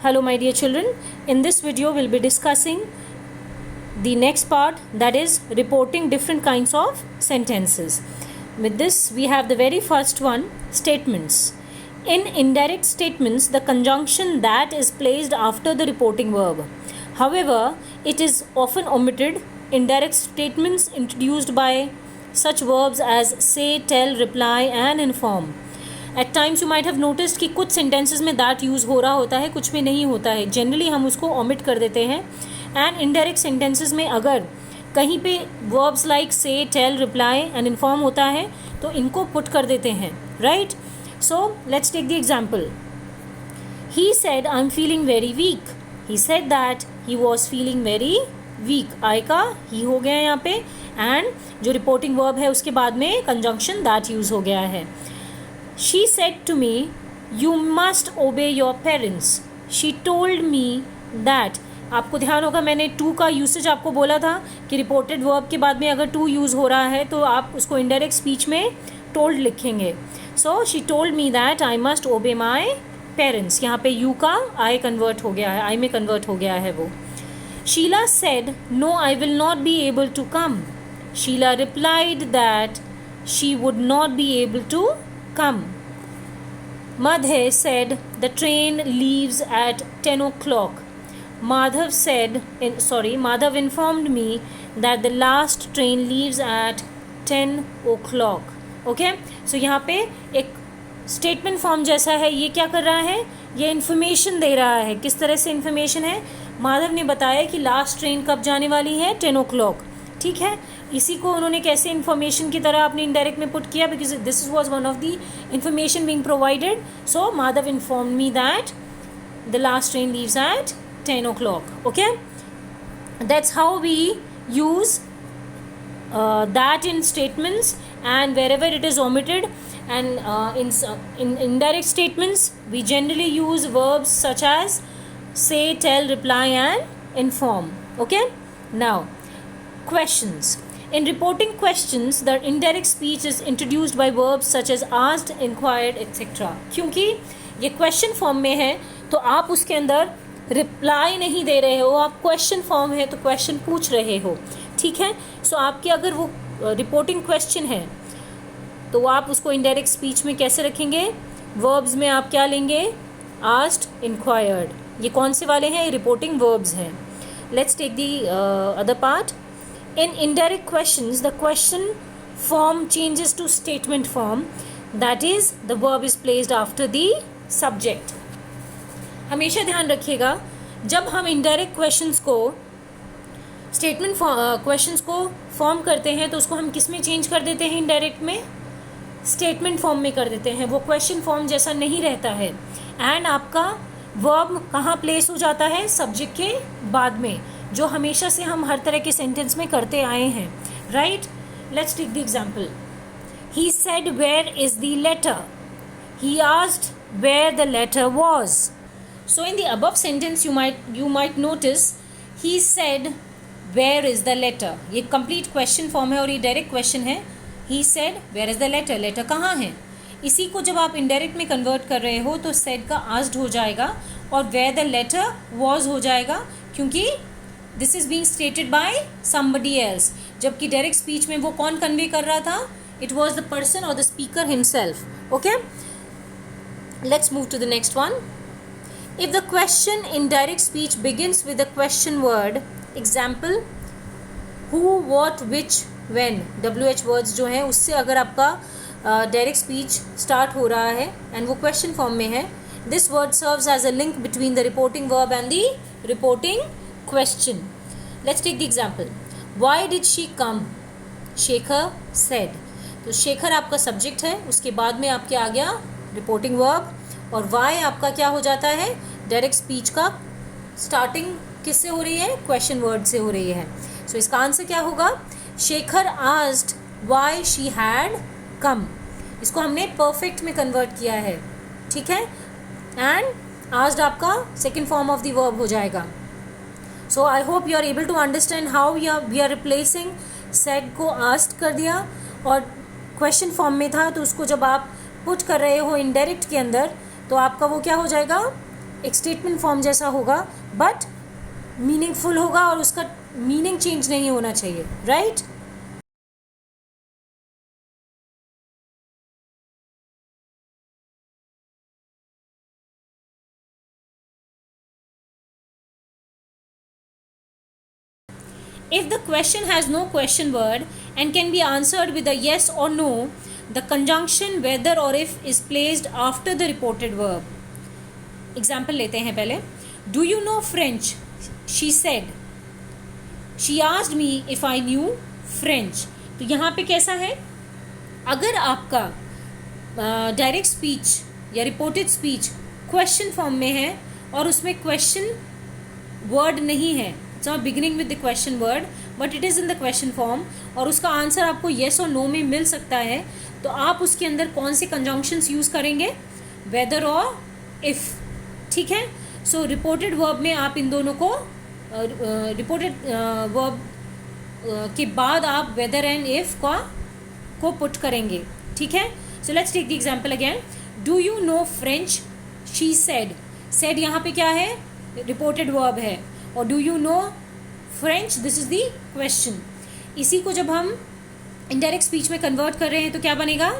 Hello my dear children, in this video we'll be discussing the next part, that is reporting different kinds of sentences. With this we have the very first one, statements. In indirect statements, the conjunction that is placed after the reporting verb. However, it is often omitted. Indirect statements introduced by such verbs as say, tell, reply and inform. At times you might have noticed कि कुछ sentences में that use हो रहा होता है, कुछ में नहीं होता है. जनरली हम उसको ओमिट कर देते हैं. एंड इनडायरेक्ट सेंटेंसेज में अगर कहीं पे verbs like say, tell, reply and inform होता है तो इनको पुट कर देते हैं. Right, so let's take the example. He said I am feeling very weak. He said that he was feeling very weak. I का ही हो गया यहाँ पे, एंड जो रिपोर्टिंग वर्ब है उसके बाद में कंजंक्शन दैट यूज़ हो गया है. She said to me, you must obey your parents. She told me that. आपको ध्यान होगा मैंने टू का यूसेज आपको बोला था कि रिपोर्टेड वर्ब के बाद में अगर टू यूज़ हो रहा है तो आप उसको इनडायरेक्ट स्पीच में टोल्ड लिखेंगे. So she told me that I must ओबे माई पेरेंट्स. यहाँ पे यू का आई कन्वर्ट हो गया है, आई में कन्वर्ट हो गया है वो. Sheela said no I will not be able to come. Sheela replied that she would not be able to come. Madhe said the train leaves at 10 o'clock. Madhav informed me that the last train leaves at 10 o'clock. Okay, so यहाँ पे एक statement form जैसा है. ये क्या कर रहा है, ये इन्फॉर्मेशन दे रहा है. किस तरह से इन्फॉर्मेशन है, माधव ने बताया कि लास्ट ट्रेन कब जाने वाली है, 10 o'clock. ठीक है, इसी को उन्होंने कैसे इन्फॉर्मेशन की तरह अपने इनडायरेक्ट में पुट किया, because this was one of the information being provided. So Madhav inform me that the last train leaves at 10 o'clock. Okay, that's how we use that in statements, and wherever it is omitted, and in indirect statements we generally use verbs such as say, tell, reply and inform. Okay, now questions. In reporting questions, the indirect speech is introduced by verbs such as asked, inquired, etc. क्योंकि ये question form में है तो आप उसके अंदर reply नहीं दे रहे हो, आप क्वेश्चन फॉर्म है तो क्वेश्चन पूछ रहे हो. ठीक है, सो आपके अगर वो रिपोर्टिंग क्वेश्चन है तो आप उसको इनडायरेक्ट स्पीच में कैसे रखेंगे, वर्ब्स में आप क्या लेंगे, आस्क्ड, इंक्वायर्ड. ये कौन से वाले हैं, रिपोर्टिंग वर्ब्स हैं. Let's take the other part. In indirect questions, the question form changes to statement form. That is, the verb is placed after the subject. हमेशा ध्यान रखिएगा, जब हम indirect questions को statement questions को form करते हैं तो उसको हम किस में change कर देते हैं, indirect में statement form में कर देते हैं. वो question form जैसा नहीं रहता है. And आपका verb कहाँ place हो जाता है, subject के बाद में, जो हमेशा से हम हर तरह के सेंटेंस में करते आए हैं. Right, let's take the example. He said where is the letter. He asked where the letter was. So in the above sentence you might notice he said where is the letter. ये complete question form है और ये direct question है. He said where is the letter, letter कहाँ है. इसी को जब आप इनडायरेक्ट में कन्वर्ट कर रहे हो तो सेड का आस्क्ड हो जाएगा और वेयर द लेटर वॉज हो जाएगा, क्योंकि this is being stated by somebody else. जबकि डायरेक्ट स्पीच में वो कौन कन्वे कर रहा था, इट वॉज द पर्सन और the speaker himself. Okay, let's move to the next one. If the question in direct speech begins with the question word, example who, what, which, when, WH words जो हैं उससे अगर आपका direct speech start हो रहा है and वो question form में है, this word serves as a link between the reporting verb and the reporting question. Let's take the example. Why did she come? Shekhar said. तो शेखर आपका सब्जेक्ट है, उसके बाद में आपके आ गया रिपोर्टिंग वर्ब, और why आपका क्या हो जाता है, डायरेक्ट स्पीच का स्टार्टिंग किससे हो रही है, क्वेश्चन वर्ड से हो रही है. सो इसका आंसर क्या होगा, Shekhar asked why she had come. इसको हमने परफेक्ट में कन्वर्ट किया है. ठीक है, एंड आस्क्ड आपका second form of the verb हो जाएगा. So I hope you are able to understand how we are replacing. Said को आस्क्ड कर दिया और क्वेश्चन फॉर्म में था, तो उसको जब आप पुट कर रहे हो इनडायरेक्ट के अंदर तो आपका वो क्या हो जाएगा, एक स्टेटमेंट फॉर्म जैसा होगा, बट मीनिंगफुल होगा और उसका मीनिंग चेंज नहीं होना चाहिए, right? If the question has no question word and can be answered with a yes or no, the conjunction whether or if is placed after the reported verb. Example लेते हैं पहले. Do you know French? She said. She asked me if I knew French. तो यहाँ पे कैसा है, अगर आपका डायरेक्ट स्पीच या रिपोर्टेड स्पीच क्वेश्चन फॉर्म में है और उसमें क्वेश्चन वर्ड नहीं है, so beginning with the question word but it is in the question form, और उसका आंसर आपको yes और no में मिल सकता है, तो आप उसके अंदर कौन से conjunctions यूज़ करेंगे, whether और if. ठीक है. सो रिपोर्टेड वर्ब में आप इन दोनों को रिपोर्टेड वर्ब के बाद आप वेदर एंड इफ को पुट करेंगे. ठीक है. So let's take the example again. Do you know French? She said. Said यहाँ पे क्या है, रिपोर्टेड वर्ब है, और do you know French, this is the question. इसी को जब हम इनडायरेक्ट स्पीच में कन्वर्ट कर रहे हैं तो क्या बनेगा,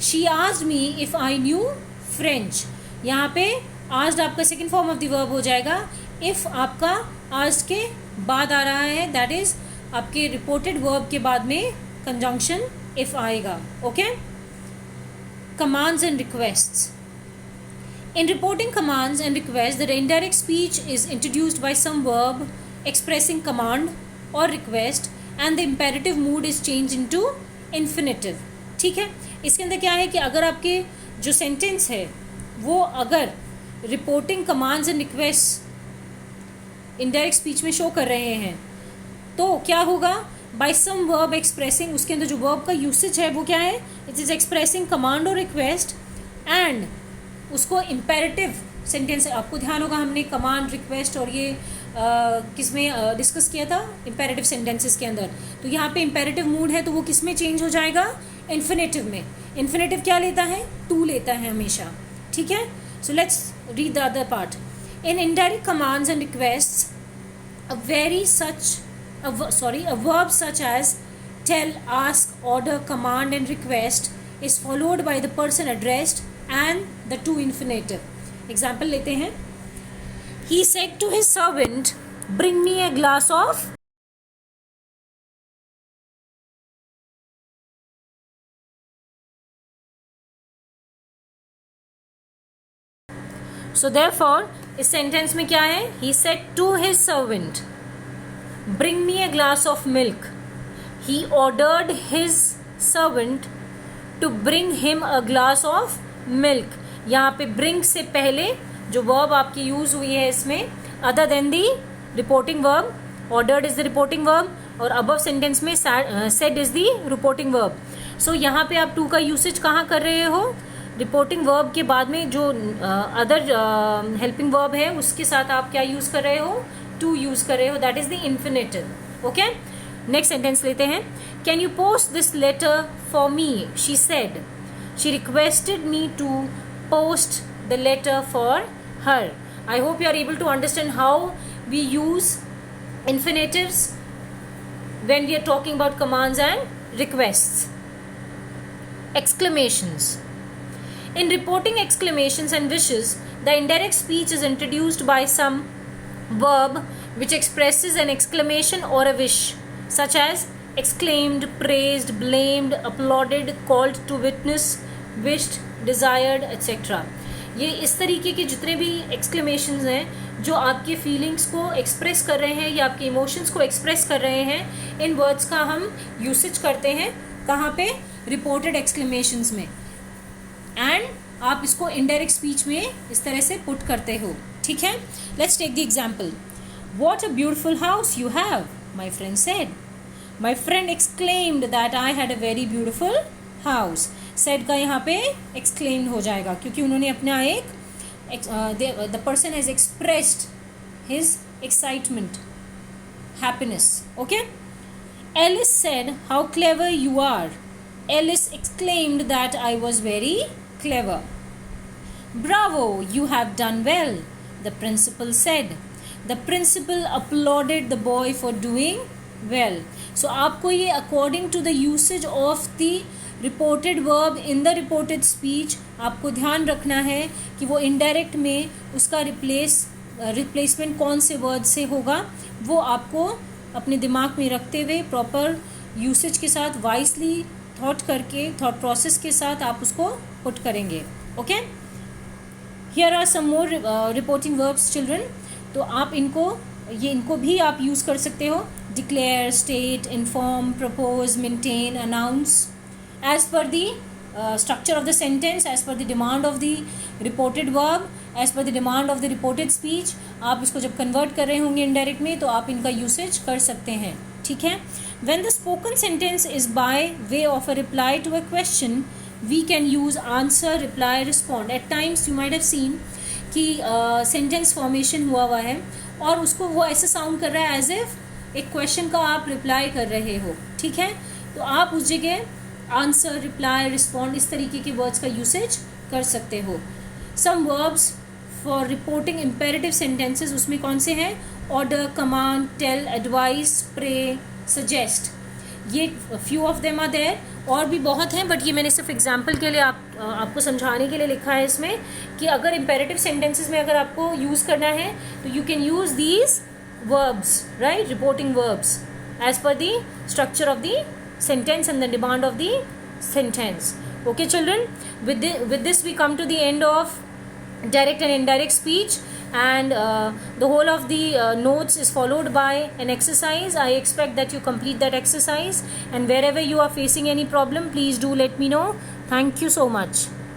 she asked me if I knew French. यहाँ पे आस्क्ड आपका second form of the verb हो जाएगा. इफ आपका आस्क्ड के बाद आ रहा है, दैट इज आपके रिपोर्टेड वर्ब के बाद में कंजंक्शन इफ आएगा. Okay. Commands and requests. In reporting commands and requests, the indirect speech is introduced by some verb expressing command or request and the imperative mood is changed into infinitive. ठीक है. इसके अंदर क्या है कि अगर आपके जो सेंटेंस है वो अगर reporting commands and request indirect speech में शो कर रहे हैं तो क्या होगा, बाय सम वर्ब एक्सप्रेसिंग, उसके अंदर जो वर्ब का यूसेज है वो क्या है, इट इज एक्सप्रेसिंग कमांड और रिक्वेस्ट एंड उसको इम्पेरेटिव सेंटेंस. आपको ध्यान होगा हमने कमांड, रिक्वेस्ट और ये किस में डिस्कस किया था, इम्पेरेटिव सेंटेंसेस के अंदर. तो यहाँ पे इम्पेरेटिव मूड है तो वो किस में चेंज हो जाएगा, इन्फिनेटिव में. इन्फिनेटिव क्या लेता है, टू लेता है हमेशा. ठीक है. So let's read the other part. In indirect commands and requests a verb such as tell, ask, order, command and request is followed by the person addressed and the to infinitive. Example लेते हैं. He said to his servant, bring me a glass of. So therefore इस sentence में क्या है, he said to his servant, bring me a glass of milk. He ordered his servant to bring him a glass of milk. यहाँ पे bring से पहले जो verb आपकी यूज हुई है इसमें, other than the reporting verb, ordered is the reporting verb और above sentence में said is the reporting verb. So यहाँ पे आप to का यूसेज कहाँ कर रहे हो, रिपोर्टिंग वर्ब के बाद में जो अदर हेल्पिंग वर्ब है उसके साथ आप क्या यूज कर रहे हो, टू यूज कर रहे हो, that is the infinitive. Okay. Next sentence लेते हैं. Can you post this letter for me? She said. She requested me to post the letter for her. I hope you are able to understand how we use infinitives when we are talking about commands and requests. Exclamations. In reporting exclamations and wishes, the indirect speech is introduced by some verb which expresses an exclamation or a wish, such as exclaimed, praised, blamed, applauded, called to witness, wished, desired, etc. ये इस तरीके के जितने भी एक्सक्लेमेशंस हैं जो आपके feelings को एक्सप्रेस कर रहे हैं या आपके इमोशंस को एक्सप्रेस कर रहे हैं, इन वर्ड्स का हम यूसेज करते हैं कहाँ पे, रिपोर्टेड एक्सक्लेमेशंस में. एंड आप इसको इनडायरेक्ट स्पीच में इस तरह से पुट करते हो. ठीक है. Let's take the example. What a beautiful house you have, my friend said. My friend exclaimed that I had a very beautiful house. Said का यहाँ पे एक्सक्लेम्ड हो जाएगा क्योंकि उन्होंने अपना एक the person has expressed his excitement, happiness. Okay. Alice said how clever you are. Alice exclaimed that I was very clever. Bravo, you have done well, the principal said. The principal applauded the boy for doing well. So आपको ये according to the usage of the reported verb in the reported speech आपको ध्यान रखना है कि वो indirect में उसका रिप्लेसमेंट कौन से वर्ड से होगा, वो आपको अपने दिमाग में रखते हुए प्रॉपर यूसेज के साथ वाइसली थॉट प्रोसेस के साथ आप उसको पुट करेंगे. Okay, here are some more reporting verbs children. तो आप इनको भी आप यूज़ कर सकते हो. Declare, state, inform, propose, maintain, announce as per the structure of the sentence, as per the demand of the reported verb, as per the demand of the reported speech. आप इसको जब कन्वर्ट कर रहे होंगे indirect में तो आप इनका यूसेज कर सकते हैं. ठीक है. when the spoken sentence is by way of a reply to a question, we can use answer, reply, respond. at times you might have seen कि सेंटेंस फॉर्मेशन हुआ है और उसको वो ऐसे साउंड कर रहा है एज इफ एक क्वेश्चन का आप रिप्लाई कर रहे हो. ठीक है. तो आप उस जगह आंसर, रिप्लाई, रिस्पॉन्ड इस तरीके के वर्ड्स का यूसेज कर सकते हो. Some verbs for reporting imperative sentences, उसमें कौन से हैं? Order, command, tell, advice, pray, suggest. ये few of them are there. और भी बहुत हैं बट ये मैंने सिर्फ एग्जाम्पल के लिए आपको समझाने के लिए लिखा है इसमें कि अगर इम्पेरेटिव सेंटेंसेस में अगर आपको यूज़ करना है तो you can use these verbs, right, reporting verbs as per the structure of the sentence and the demand of the sentence. Okay children, with this we come to the end of direct and indirect speech, and the whole of the notes is followed by an exercise. I expect that you complete that exercise, and wherever you are facing any problem, please do let me know. Thank you so much.